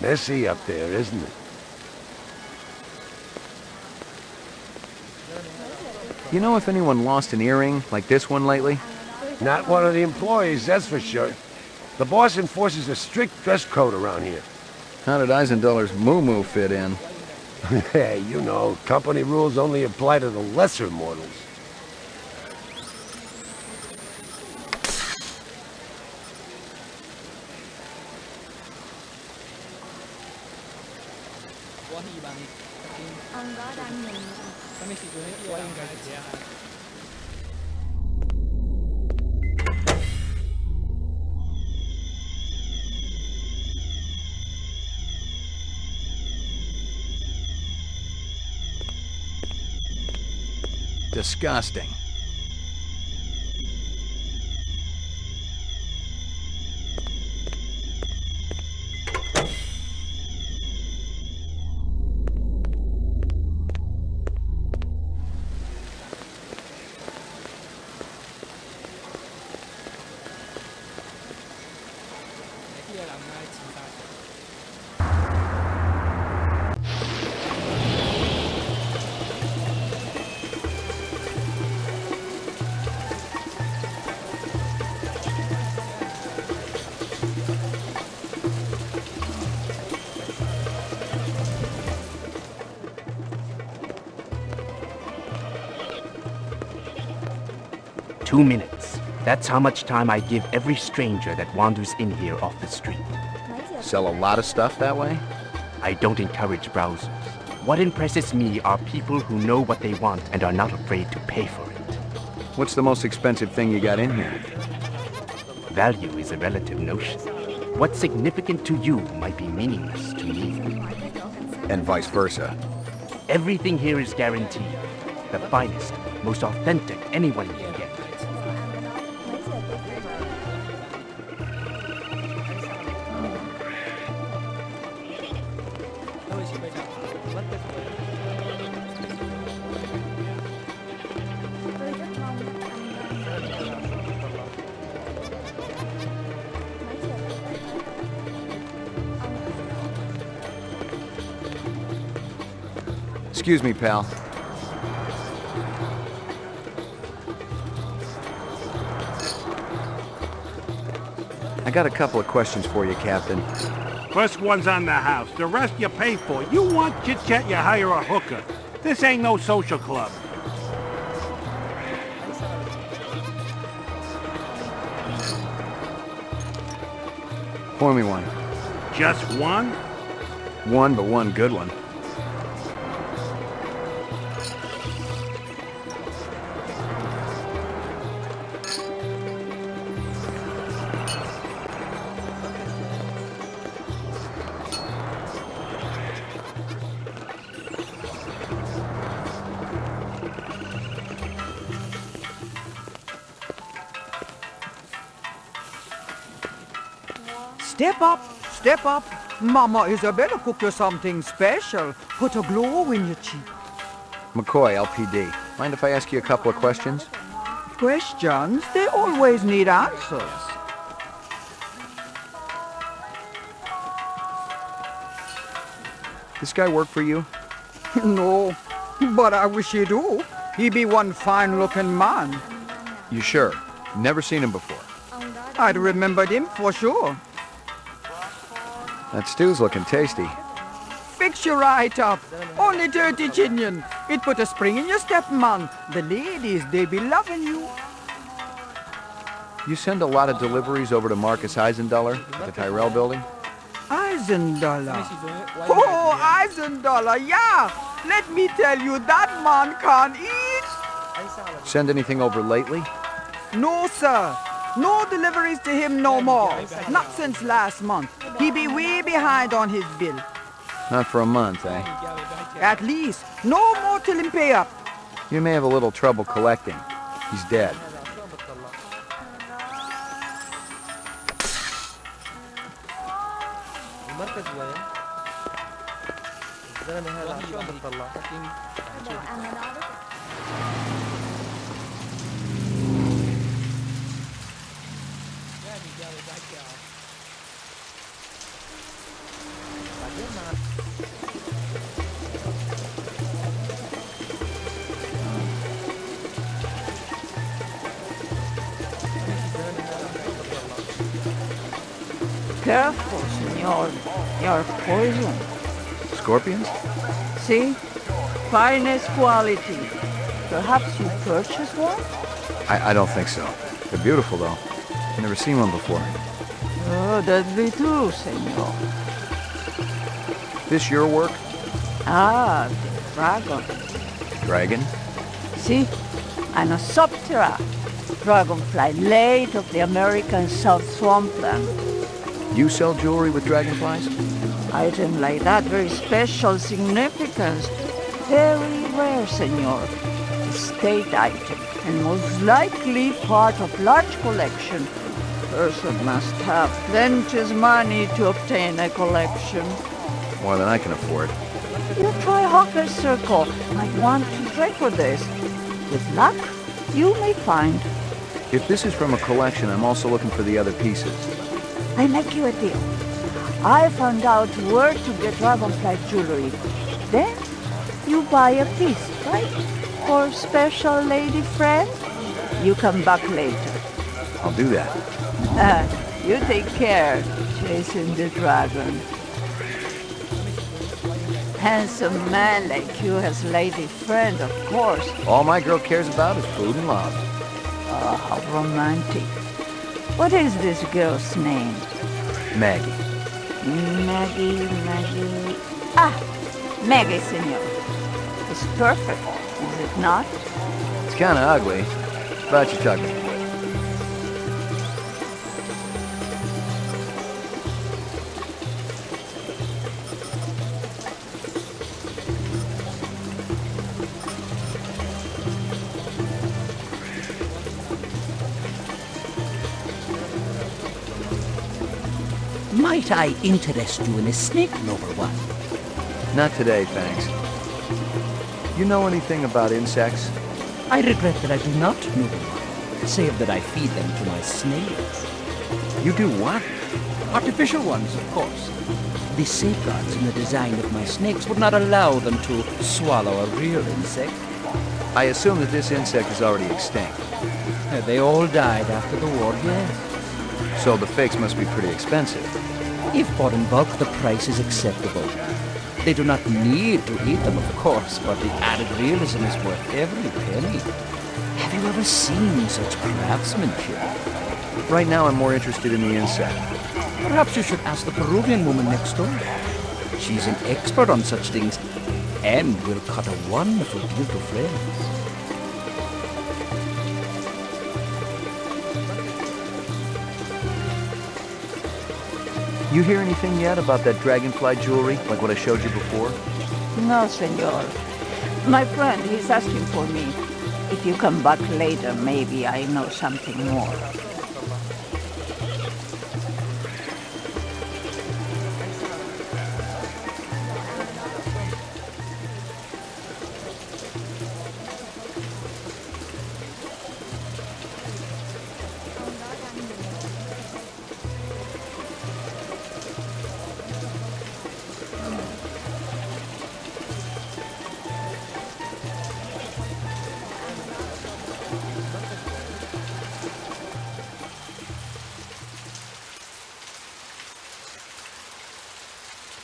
Messy up there, isn't it? You know if anyone lost an earring like this one lately? Not one of the employees, that's for sure. The boss enforces a strict dress code around here. How did Eisendoller's moo-moo fit in? Hey, you know, company rules only apply to the lesser mortals. Disgusting. Two minutes. That's how much time I give every stranger that wanders in here off the street. Sell a lot of stuff that way? I don't encourage browsers. What impresses me are people who know what they want and are not afraid to pay for it. What's the most expensive thing you got in here? Value is a relative notion. What's significant to you might be meaningless to me. And vice versa. Everything here is guaranteed. The finest, most authentic anyone can get. Excuse me, pal. I got a couple of questions for you, Captain. First one's on the house. The rest you pay for. You want chit-chat, you hire a hooker. This ain't no social club. Pour me one. Just one? One, but one good one. Step up, step up. Mama Isabella cooked you something special. Put a glow in your cheek. McCoy, LPD. Mind if I ask you a couple of questions? Questions, they always need answers. This guy work for you? No, but I wish he do. He be one fine-looking man. You sure? Never seen him before. I'd remembered him for sure. That stew's looking tasty. Fix you right up. Only dirty Chinian. It put a spring in your step, man. The ladies, they be loving you. You send a lot of deliveries over to Marcus Eisendoller at the Tyrell building? Eisendoller. Oh, Eisendoller, yeah. Let me tell you, that man can't eat. Send anything over lately? No, sir. No deliveries to him no more. Not since last month. He be way behind on his bill. Not for a month, eh? At least. No more till him pay up. You may have a little trouble collecting. He's dead. Careful, senor. You're poison. Scorpions? See? Finest quality. Perhaps you purchased one? I don't think so. They're beautiful, though. I've never seen one before. Oh, that'd be true, senor. This your work? Ah, the dragon. Dragon? See? An Osoptera. Dragonfly late of the American South Swampland. You sell jewelry with dragonflies? Item like that, very special significance. Very rare, senor. Estate item, and most likely part of large collection. Person must have plenty money to obtain a collection. More than I can afford. You try Hawker's Circle. Might want to trade for this. With luck, you may find. If this is from a collection, I'm also looking for the other pieces. I make you a deal. I found out where to get dragonfly jewelry. Then you buy a piece, right? For special lady friend? You come back later. I'll do that. You take care, chasing the dragon. Handsome man like you has lady friend, of course. All my girl cares about is food and love. Oh, how romantic. What is this girl's name? Maggie. Maggie. Ah, Maggie, senor. It's perfect, is it not? It's kinda ugly, but you tuck me. Might I interest you in a snake lover one? Not today, thanks. You know anything about insects? I regret that I do not know one, save that I feed them to my snails. You do what? Artificial ones, of course. The safeguards in the design of my snakes would not allow them to swallow a real insect. I assume that this insect is already extinct. They all died after the war, yes. So the fakes must be pretty expensive. If bought in bulk, the price is acceptable. They do not need to eat them, of course, but the added realism is worth every penny. Have you ever seen such craftsmanship? Right now I'm more interested in the insect. Perhaps you should ask the Peruvian woman next door. She's an expert on such things, and will cut a wonderful deal to friends. You hear anything yet about that dragonfly jewelry, like what I showed you before? No, senor. My friend, he's asking for me. If you come back later, maybe I know something more.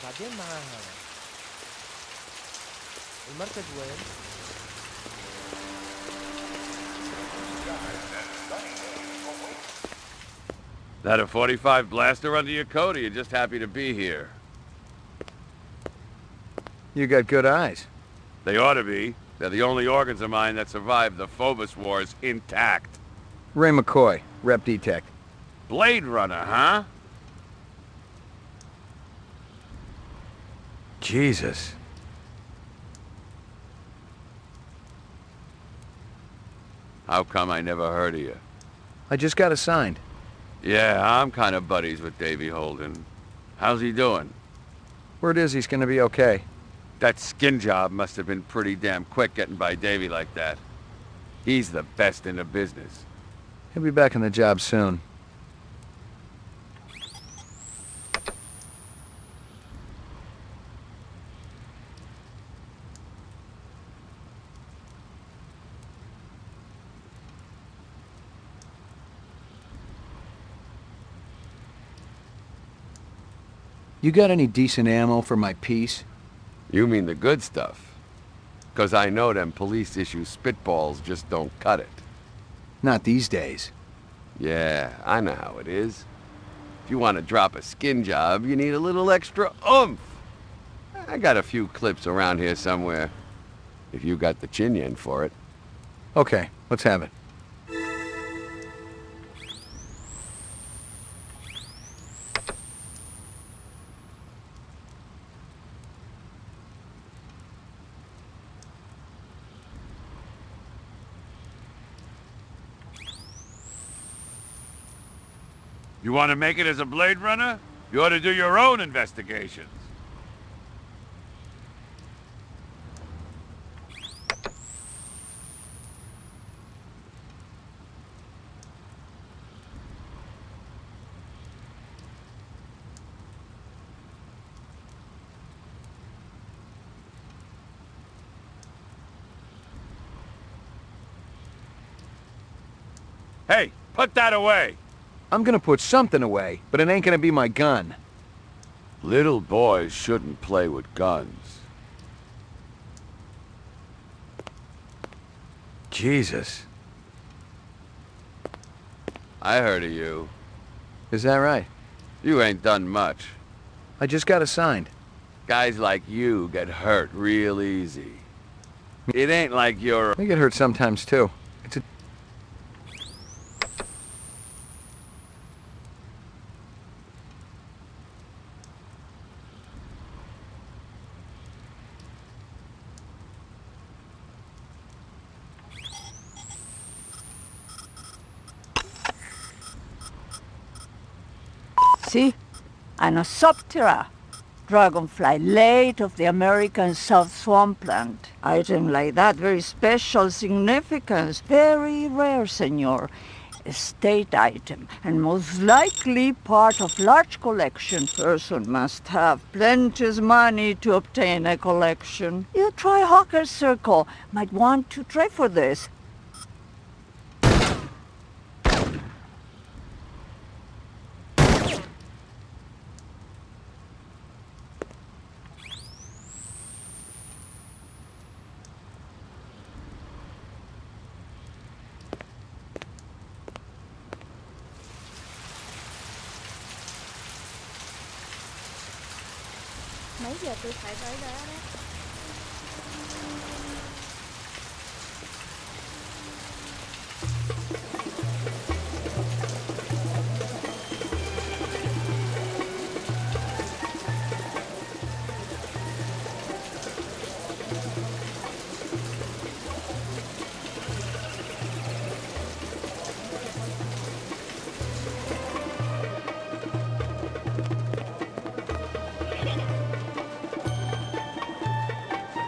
بعدين معاها المركز وين؟ That a 45 blaster under your coat, or you just happy to be here? You got good eyes. They ought to be. They're the only organs of mine that survived the Phobos Wars intact. Ray McCoy, Rep Detect. Blade Runner, huh? Jesus. How come I never heard of you? I just got assigned. Yeah, I'm kind of buddies with Davy Holden. How's he doing? Word is he's gonna be okay. That skin job must have been pretty damn quick getting by Davy like that. He's the best in the business. He'll be back on the job soon. You got any decent ammo for my piece? You mean the good stuff? 'Cause I know them police issue spitballs just don't cut it. Not these days. Yeah, I know how it is. If you want to drop a skin job, you need a little extra oomph. I got a few clips around here somewhere, if you got the chin yen for it. Okay, let's have it. You want to make it as a Blade Runner? You ought to do your own investigations. Hey, put that away! I'm gonna put something away, but it ain't gonna be my gun. Little boys shouldn't play with guns. Jesus. I heard of you. Is that right? You ain't done much. I just got assigned. Guys like you get hurt real easy. It ain't like you're... I get hurt sometimes, too. It's a... See? Anosoptera. Dragonfly late of the American South Swampland. Item like that, very special significance. Very rare, senor. Estate item, and most likely part of large collection. Person must have plenty money to obtain a collection. You try Hawker's Circle. Might want to try for this. Mấy giờ tôi phải tới đó đấy.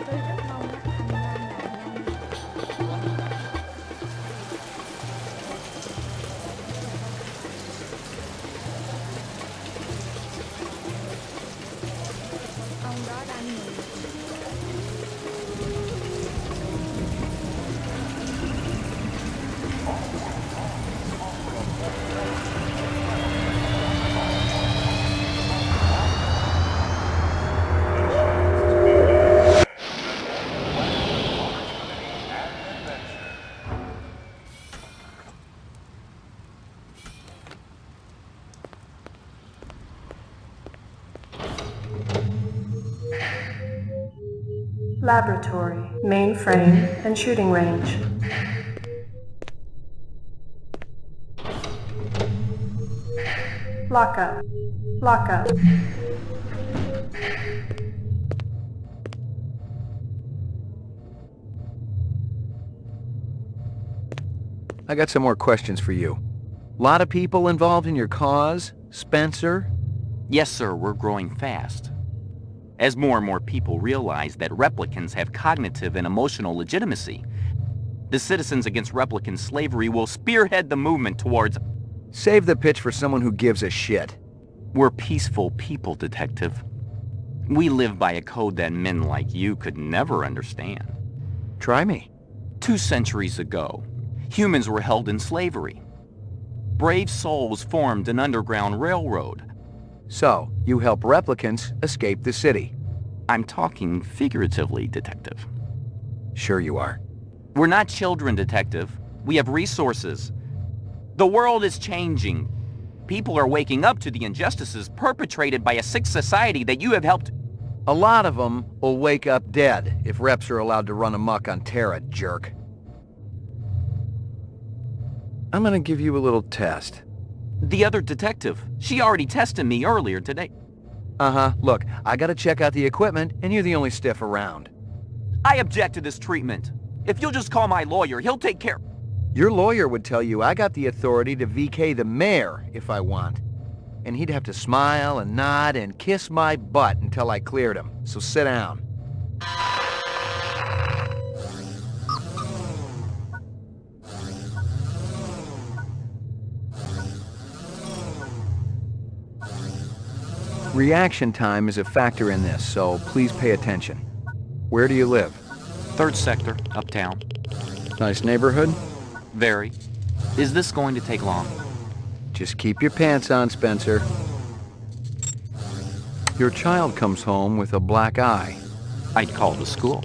Tôi rất mong anh Nam làm nhanh. Ông đó đang nhìn. Laboratory, mainframe, and shooting range. Lockup. Lockup. I got some more questions for you. Lot of people involved in your cause, Spencer? Yes, sir, we're growing fast. As more and more people realize that replicants have cognitive and emotional legitimacy, the Citizens Against Replicant Slavery will spearhead the movement towards... Save the pitch for someone who gives a shit. We're peaceful people, Detective. We live by a code that men like you could never understand. Try me. 2 centuries ago, humans were held in slavery. Brave souls formed an underground railroad. So, you help replicants escape the city. I'm talking figuratively, Detective. Sure you are. We're not children, Detective. We have resources. The world is changing. People are waking up to the injustices perpetrated by a sick society that you have helped. A lot of them will wake up dead if reps are allowed to run amok on Terra, jerk. I'm gonna give you a little test. The other detective, she already tested me earlier today. Uh-huh. Look, I gotta check out the equipment, and you're the only stiff around. I object to this treatment. If you'll just call my lawyer, he'll take care. Your lawyer would tell you I got the authority to VK the mayor if I want. And he'd have to smile and nod and kiss my butt until I cleared him. So sit down. Reaction time is a factor in this, so please pay attention. Where do you live? 3rd sector, uptown. Nice neighborhood? Very. Is this going to take long? Just keep your pants on, Spencer. Your child comes home with a black eye. I'd call the school.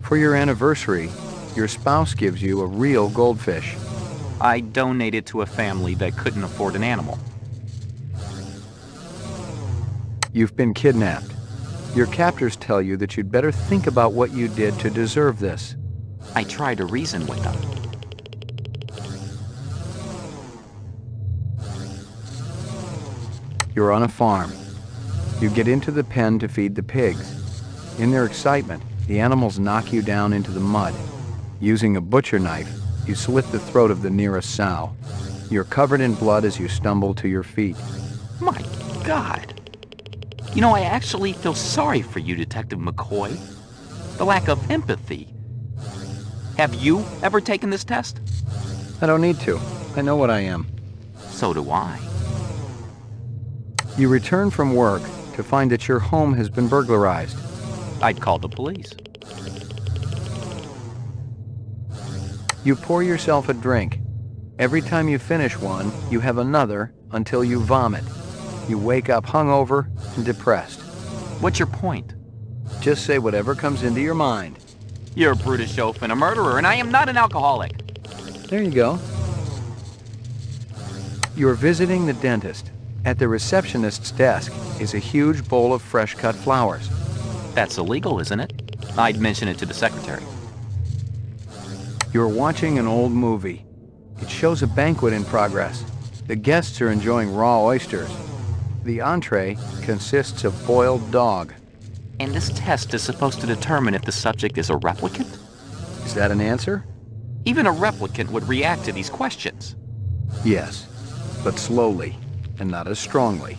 For your anniversary, your spouse gives you a real goldfish. I donated to a family that couldn't afford an animal. You've been kidnapped. Your captors tell you that you'd better think about what you did to deserve this. I try to reason with them. You're on a farm. You get into the pen to feed the pigs. In their excitement, the animals knock you down into the mud. Using a butcher knife, you slit the throat of the nearest sow. You're covered in blood as you stumble to your feet. My God. You know, I actually feel sorry for you, Detective McCoy. The lack of empathy. Have you ever taken this test? I don't need to. I know what I am. So do I. You return from work to find that your home has been burglarized. I'd call the police. You pour yourself a drink. Every time you finish one, you have another until you vomit. You wake up hungover and depressed. What's your point? Just say whatever comes into your mind. You're a brutish oaf and a murderer, and I am not an alcoholic. There you go. You're visiting the dentist. At the receptionist's desk is a huge bowl of fresh-cut flowers. That's illegal, isn't it? I'd mention it to the secretary. You're watching an old movie. It shows a banquet in progress. The guests are enjoying raw oysters. The entree consists of boiled dog. And this test is supposed to determine if the subject is a replicant? Is that an answer? Even a replicant would react to these questions. Yes, but slowly, and not as strongly.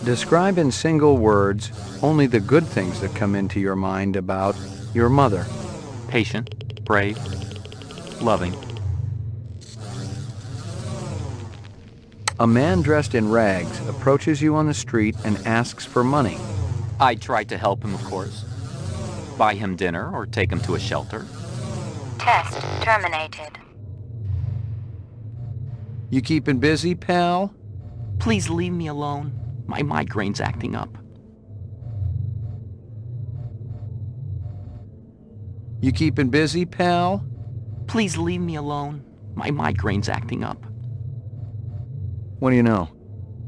Describe in single words only the good things that come into your mind about your mother. Patient, brave, loving. A man dressed in rags approaches you on the street and asks for money. I tried to help him, of course. Buy him dinner or take him to a shelter. Test terminated. You keeping busy, pal? Please leave me alone. My migraine's acting up. You keeping busy, pal? Please leave me alone. My migraine's acting up. What do you know?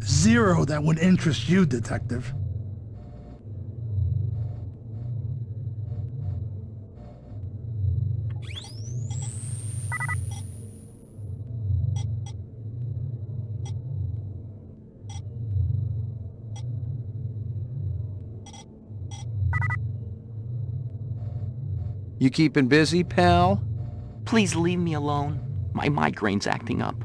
0 that would interest you, Detective. You keeping busy, pal? Please leave me alone. My migraine's acting up.